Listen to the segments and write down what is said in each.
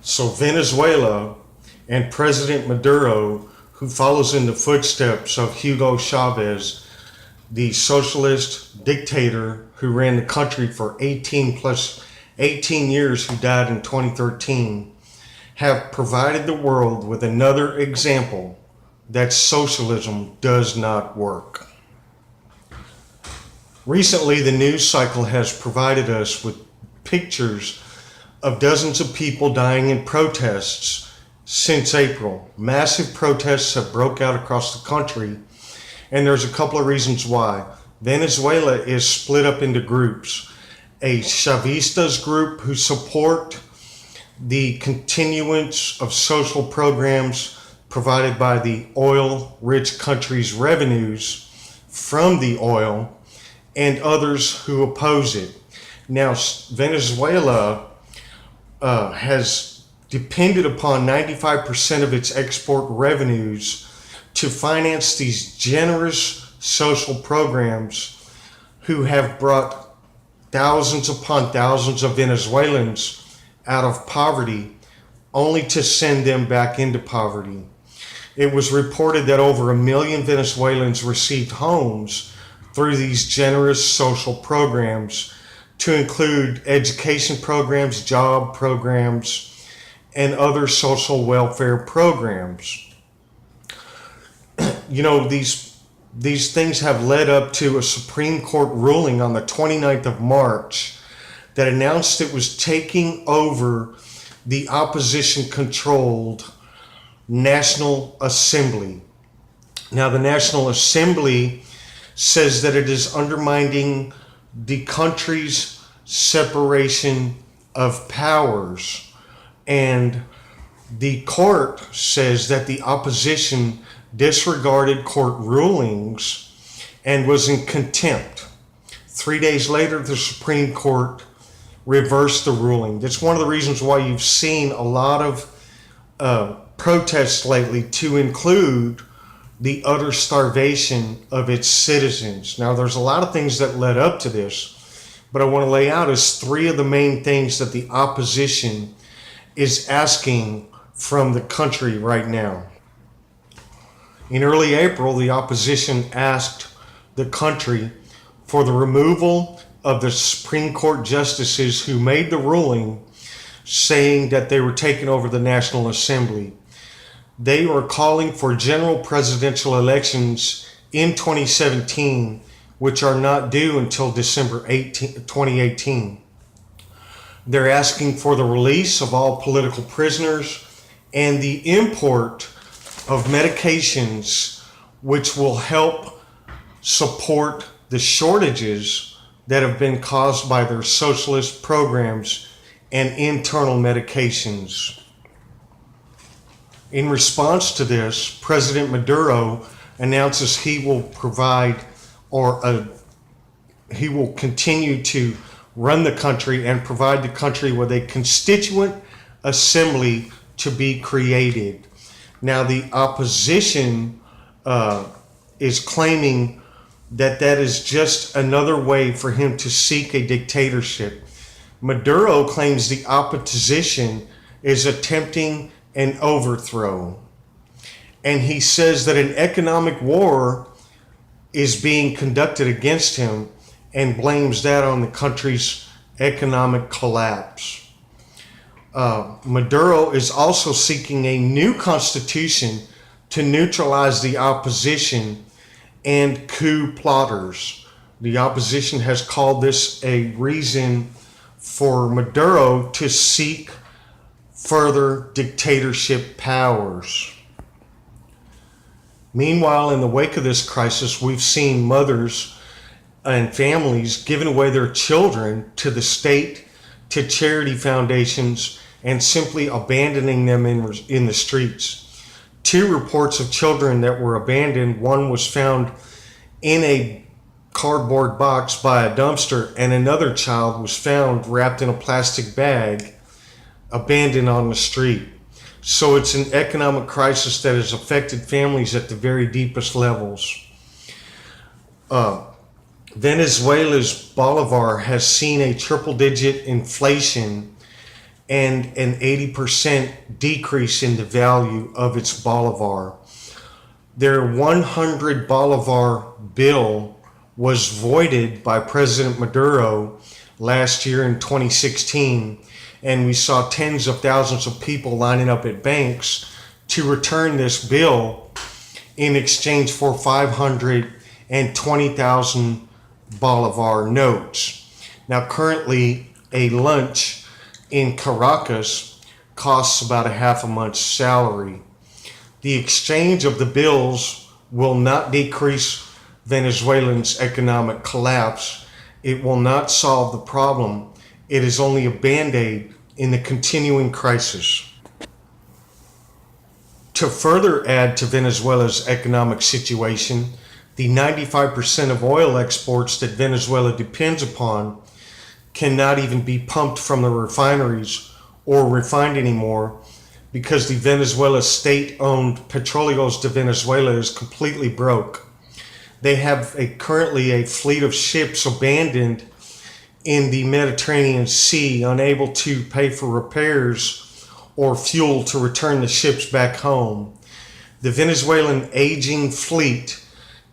So Venezuela and President Maduro, who follows in the footsteps of Hugo Chavez, the socialist dictator who ran the country for 18 years, who died in 2013, have provided the world with another example that socialism does not work. Recently, the news cycle has provided us with pictures of dozens of people dying in protests since April. Massive protests have broke out across the country, and there's a couple of reasons why. Venezuela is split up into groups. A Chavistas group who support the continuance of social programs provided by the oil-rich country's revenues from the oil, and others who oppose it. Now, Venezuela has depended upon 95% of its export revenues to finance these generous social programs who have brought thousands upon thousands of Venezuelans out of poverty, only to send them back into poverty. It was reported that over 1 million Venezuelans received homes through these generous social programs, to include education programs, job programs, and other social welfare programs. You know, these things have led up to a Supreme Court ruling on the 29th of March that announced it was taking over the opposition-controlled National Assembly. Now, the National Assembly says that it is undermining the country's separation of powers, and the court says that the opposition disregarded court rulings and was in contempt. 3 days later, the Supreme Court reversed the ruling. That's one of the reasons why you've seen a lot of protests lately, to include the utter starvation of its citizens. Now, there's a lot of things that led up to this, but I want to lay out as three of the main things that the opposition is asking from the country right now. In early April, the opposition asked the country for the removal of the Supreme Court justices who made the ruling saying that they were taking over the National Assembly. They were calling for general presidential elections in 2017, which are not due until December 2018. They're asking for the release of all political prisoners and the import of medications which will help support the shortages that have been caused by their socialist programs and internal medications. In response to this, President Maduro announces he will he will continue to run the country and provide the country with a constituent assembly to be created. Now, the opposition is claiming that that is just another way for him to seek a dictatorship. Maduro claims the opposition is attempting an overthrow. And he says that an economic war is being conducted against him, and blames that on the country's economic collapse. Maduro is also seeking a new constitution to neutralize the opposition and coup plotters. The opposition has called this a reason for Maduro to seek further dictatorship powers. Meanwhile, in the wake of this crisis, we've seen mothers and families giving away their children to the state, to charity foundations, and simply abandoning them in the streets. 2 reports of children that were abandoned. One was found in a cardboard box by a dumpster, and another child was found wrapped in a plastic bag, abandoned on the street. So it's an economic crisis that has affected families at the very deepest levels. Venezuela's bolivar has seen a triple-digit inflation, and an 80% decrease in the value of its bolivar. Their 100 bolivar bill was voided by President Maduro last year in 2016, and we saw tens of thousands of people lining up at banks to return this bill in exchange for 520,000 bolivar notes. Now, currently, a lunch in Caracas costs about a half a month's salary. The exchange of the bills will not decrease Venezuelans' economic collapse. It will not solve the problem. It is only a band-aid in the continuing crisis. To further add to Venezuela's economic situation, the 95% of oil exports that Venezuela depends upon cannot even be pumped from the refineries or refined anymore because the Venezuela state-owned Petróleos de Venezuela is completely broke. They have currently a fleet of ships abandoned in the Mediterranean Sea, unable to pay for repairs or fuel to return the ships back home. The Venezuelan aging fleet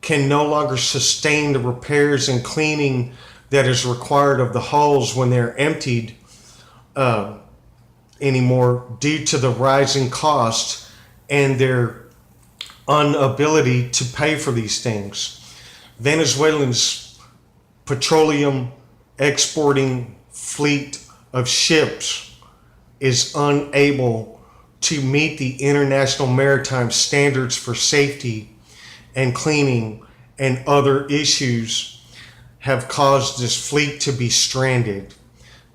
can no longer sustain the repairs and cleaning that is required of the hulls when they're emptied anymore due to the rising cost and their inability to pay for these things. Venezuela's petroleum exporting fleet of ships is unable to meet the international maritime standards for safety and cleaning, and other issues have caused this fleet to be stranded.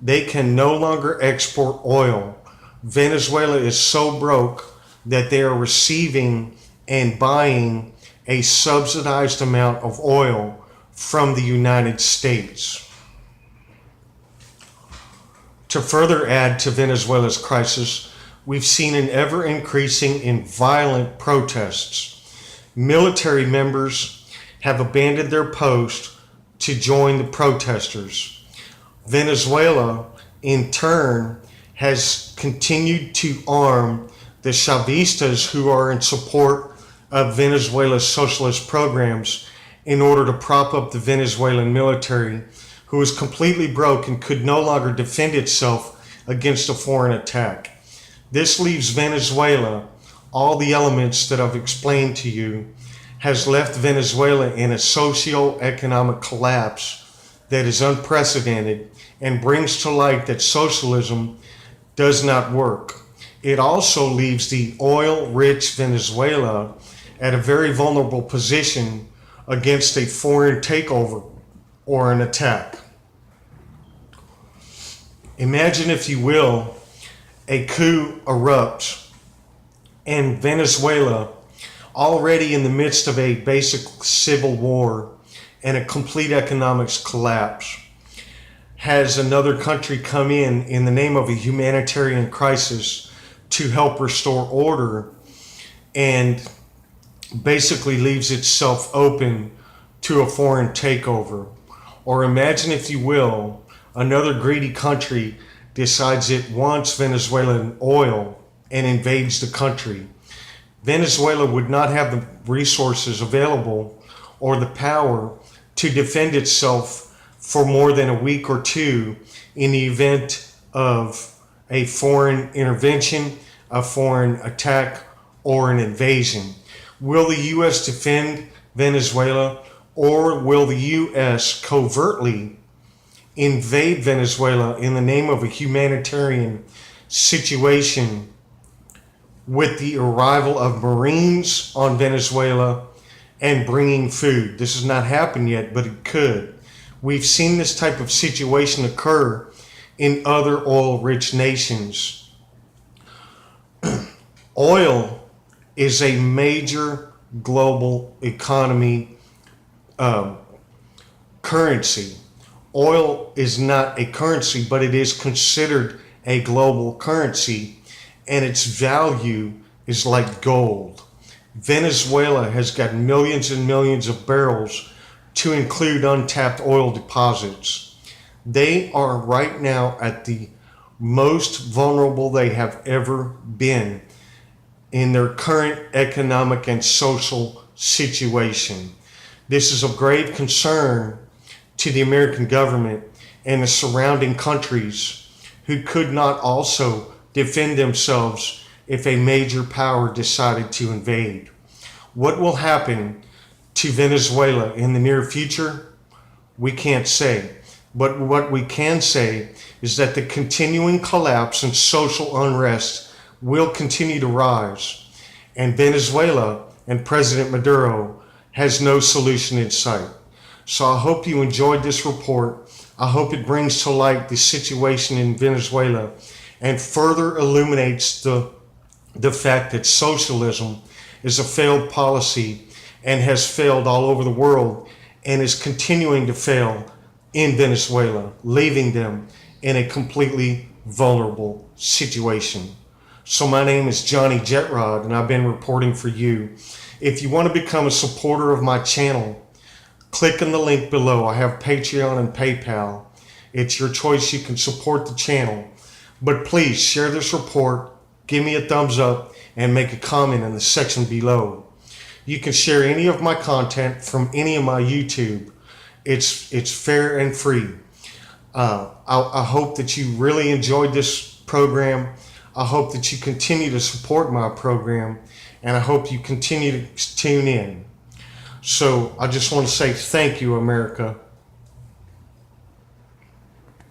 They can no longer export oil. Venezuela is so broke that they are receiving and buying a subsidized amount of oil from the United States. To further add to Venezuela's crisis, we've seen an ever-increasing and violent protests. Military members have abandoned their post to join the protesters. Venezuela, in turn, has continued to arm the Chavistas who are in support of Venezuela's socialist programs in order to prop up the Venezuelan military, who is completely broke and could no longer defend itself against a foreign attack. This leaves Venezuela, all the elements that I've explained to you, has left Venezuela in a socio-economic collapse that is unprecedented and brings to light that socialism does not work. It also leaves the oil-rich Venezuela at a very vulnerable position against a foreign takeover or an attack. Imagine, if you will, a coup erupts and Venezuela, already in the midst of a basic civil war and a complete economics collapse, has another country come in the name of a humanitarian crisis to help restore order, and basically leaves itself open to a foreign takeover. Or imagine, if you will, another greedy country decides it wants Venezuelan oil and invades the country. Venezuela would not have the resources available or the power to defend itself for more than a week or two in the event of a foreign intervention, a foreign attack, or an invasion. Will the U.S. defend Venezuela, or will the U.S. covertly invade Venezuela in the name of a humanitarian situation with the arrival of Marines on Venezuela and bringing food? This has not happened yet, but it could. We've seen this type of situation occur in other oil-rich nations. Oil is a major global economy currency. Oil is not a currency, but it is considered a global currency, and its value is like gold. Venezuela has got millions and millions of barrels, to include untapped oil deposits. They are right now at the most vulnerable they have ever been in their current economic and social situation. This is of grave concern to the American government and the surrounding countries who could not also defend themselves if a major power decided to invade. What will happen to Venezuela in the near future? We can't say. But what we can say is that the continuing collapse and social unrest will continue to rise, and Venezuela and President Maduro has no solution in sight. So I hope you enjoyed this report. I hope it brings to light the situation in Venezuela and further illuminates the fact that socialism is a failed policy and has failed all over the world and is continuing to fail in Venezuela, leaving them in a completely vulnerable situation. So my name is Johnny Jetrod, and I've been reporting for you. If you want to become a supporter of my channel, click on the link below. I have Patreon and PayPal. It's your choice. You can support the channel. But please share this report, give me a thumbs up, and make a comment in the section below. You can share any of my content from any of my YouTube. It's fair and free. I hope that you really enjoyed this program. I hope that you continue to support my program, and I hope you continue to tune in. So I just want to say thank you, America.